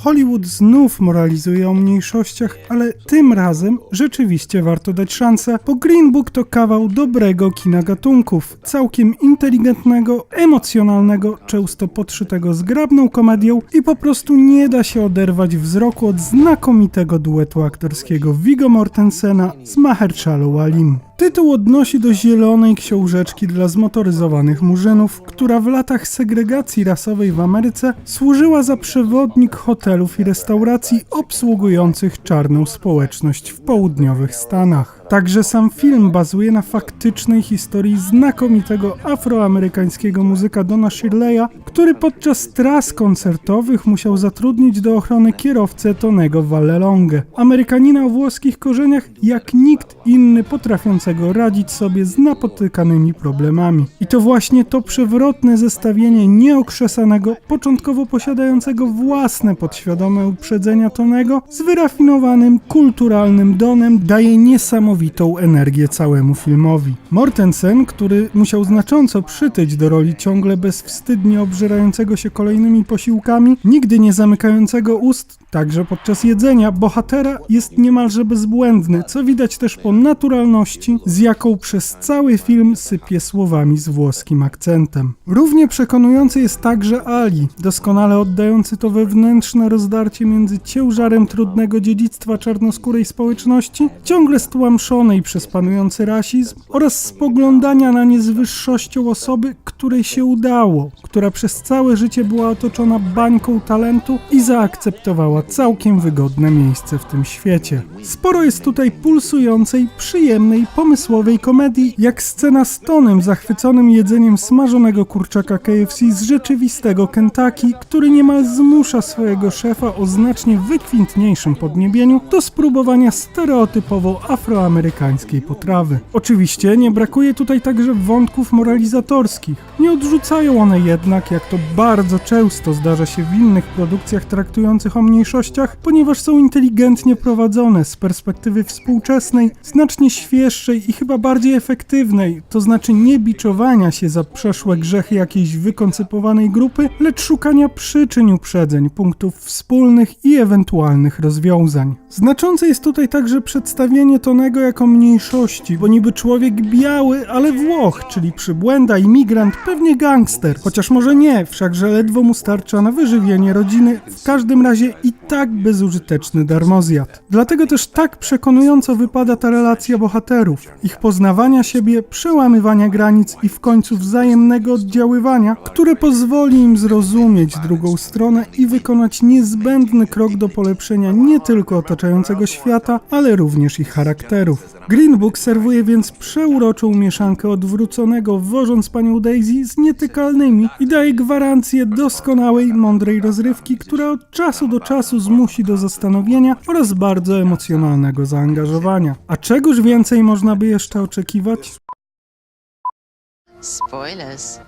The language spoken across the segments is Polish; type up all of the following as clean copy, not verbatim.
Hollywood znów moralizuje o mniejszościach, ale tym razem rzeczywiście warto dać szansę, bo Green Book to kawał dobrego kina gatunków, całkiem inteligentnego, emocjonalnego, często podszytego zgrabną komedią i po prostu nie da się oderwać wzroku od znakomitego duetu aktorskiego Viggo Mortensena z Mahershala Alim. Tytuł odnosi do zielonej książeczki dla zmotoryzowanych murzynów, która w latach segregacji rasowej w Ameryce służyła za przewodnik hotelów i restauracji obsługujących czarną społeczność w południowych Stanach. Także sam film bazuje na faktycznej historii znakomitego afroamerykańskiego muzyka Dona Shirleya, który podczas tras koncertowych musiał zatrudnić do ochrony kierowcę Tonego Vallelongę, Amerykanina o włoskich korzeniach jak nikt inny potrafiącego radzić sobie z napotykanymi problemami. I to właśnie to przewrotne zestawienie nieokrzesanego, początkowo posiadającego własne podświadome uprzedzenia Tonego z wyrafinowanym, kulturalnym Donem daje niesamowitą energię całemu filmowi. Mortensen, który musiał znacząco przytyć do roli ciągle bezwstydnie obżerającego się kolejnymi posiłkami, nigdy nie zamykającego ust, także podczas jedzenia, bohatera jest niemalże bezbłędny, co widać też po naturalności, z jaką przez cały film sypie słowami z włoskim akcentem. Równie przekonujący jest także Ali, doskonale oddający to wewnętrzne rozdarcie między ciężarem trudnego dziedzictwa czarnoskórej społeczności, ciągle stłamszonej przez panujący rasizm oraz spoglądania na nie z wyższością osoby, której się udało, która przez całe życie była otoczona bańką talentu i zaakceptowała całkiem wygodne miejsce w tym świecie. Sporo jest tutaj pulsującej, przyjemnej, pomysłowej komedii, jak scena z Tonym zachwyconym jedzeniem smażonego kurczaka KFC z rzeczywistego Kentucky, który niemal zmusza swojego szefa o znacznie wykwintniejszym podniebieniu do spróbowania stereotypowo afroamerykańskiej potrawy. Oczywiście nie brakuje tutaj także wątków moralizatorskich. Nie odrzucają one jednak, jak to bardzo często zdarza się w innych produkcjach traktujących o mniejszościach, ponieważ są inteligentnie prowadzone z perspektywy współczesnej, znacznie świeższej i chyba bardziej efektywnej, to znaczy nie biczowania się za przeszłe grzechy jakiejś wykoncypowanej grupy, lecz szukania przyczyn uprzedzeń, punktów wspólnych i ewentualnych rozwiązań. Znaczące jest tutaj także przedstawienie Tonego jako mniejszości, bo niby człowiek biały, ale Włoch, czyli przybłęda, imigrant, pewnie gangster. Chociaż może nie, wszakże ledwo mu starcza na wyżywienie rodziny, w każdym razie i tak bezużyteczny darmozjad. Dlatego też tak przekonująco wypada ta relacja bohaterów, ich poznawania siebie, przełamywania granic i w końcu wzajemnego oddziaływania, które pozwoli im zrozumieć drugą stronę i wykonać niezbędny krok do polepszenia nie tylko otaczającego świata, ale również ich charakterów. Green Book serwuje więc przeuroczą mieszankę odwróconego wożąc panią Daisy z nietykalnymi i daje gwarancję doskonałej, mądrej rozrywki, która od czasu do czasu zmusi do zastanowienia oraz bardzo emocjonalnego zaangażowania. A czegoż więcej można by jeszcze oczekiwać? Spoilers.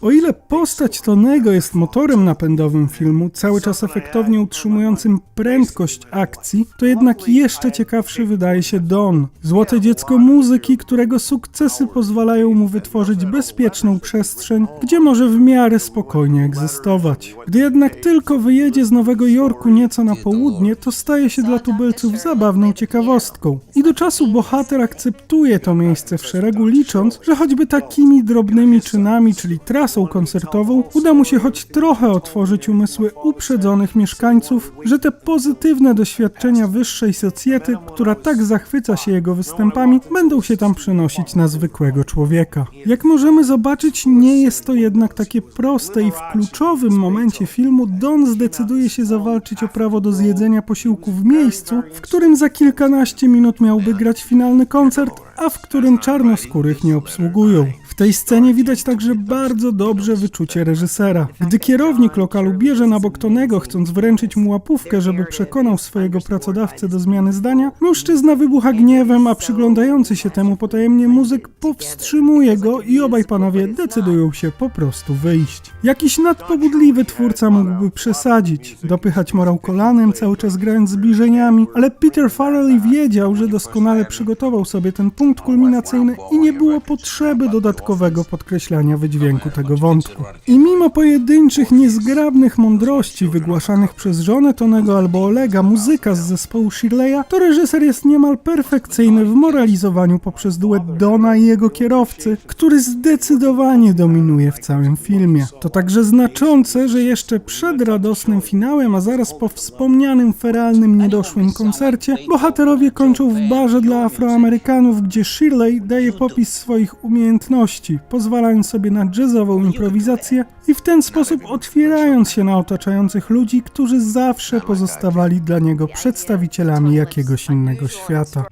O ile postać Tonego jest motorem napędowym filmu, cały czas efektownie utrzymującym prędkość akcji, to jednak jeszcze ciekawszy wydaje się Don. Złote dziecko muzyki, którego sukcesy pozwalają mu wytworzyć bezpieczną przestrzeń, gdzie może w miarę spokojnie egzystować. Gdy jednak tylko wyjedzie z Nowego Jorku nieco na południe, to staje się dla tubylców zabawną ciekawostką. I do czasu bohater akceptuje to miejsce w szeregu, licząc, że choćby takimi drobnymi czynami, czyli trasą koncertową, uda mu się choć trochę otworzyć umysły uprzedzonych mieszkańców, że te pozytywne doświadczenia wyższej socjety, która tak zachwyca się jego występami, będą się tam przenosić na zwykłego człowieka. Jak możemy zobaczyć, nie jest to jednak takie proste i w kluczowym momencie filmu Don zdecyduje się zawalczyć o prawo do zjedzenia posiłku w miejscu, w którym za kilkanaście minut miałby grać finalny koncert, a w którym czarnoskórych nie obsługują. tej scenie widać także bardzo dobrze wyczucie reżysera. Gdy kierownik lokalu bierze na bok Tonego, chcąc wręczyć mu łapówkę, żeby przekonał swojego pracodawcę do zmiany zdania, mężczyzna wybucha gniewem, a przyglądający się temu potajemnie muzyk powstrzymuje go i obaj panowie decydują się po prostu wyjść. Jakiś nadpobudliwy twórca mógłby przesadzić, dopychać morał kolanem, cały czas grając zbliżeniami, ale Peter Farrelly wiedział, że doskonale przygotował sobie ten punkt kulminacyjny i nie było potrzeby dodatkowego podkreślania wydźwięku tego wątku. I mimo pojedynczych, niezgrabnych mądrości wygłaszanych przez żonę Tonego albo Olega, muzyka z zespołu Shirley'a, to reżyser jest niemal perfekcyjny w moralizowaniu poprzez duet Dona i jego kierowcy, który zdecydowanie dominuje w całym filmie. To także znaczące, że jeszcze przed radosnym finałem, a zaraz po wspomnianym feralnym niedoszłym koncercie, bohaterowie kończą w barze dla Afroamerykanów, gdzie Shirley daje popis swoich umiejętności, pozwalając sobie na jazzową improwizację i w ten sposób otwierając się na otaczających ludzi, którzy zawsze pozostawali dla niego przedstawicielami jakiegoś innego świata.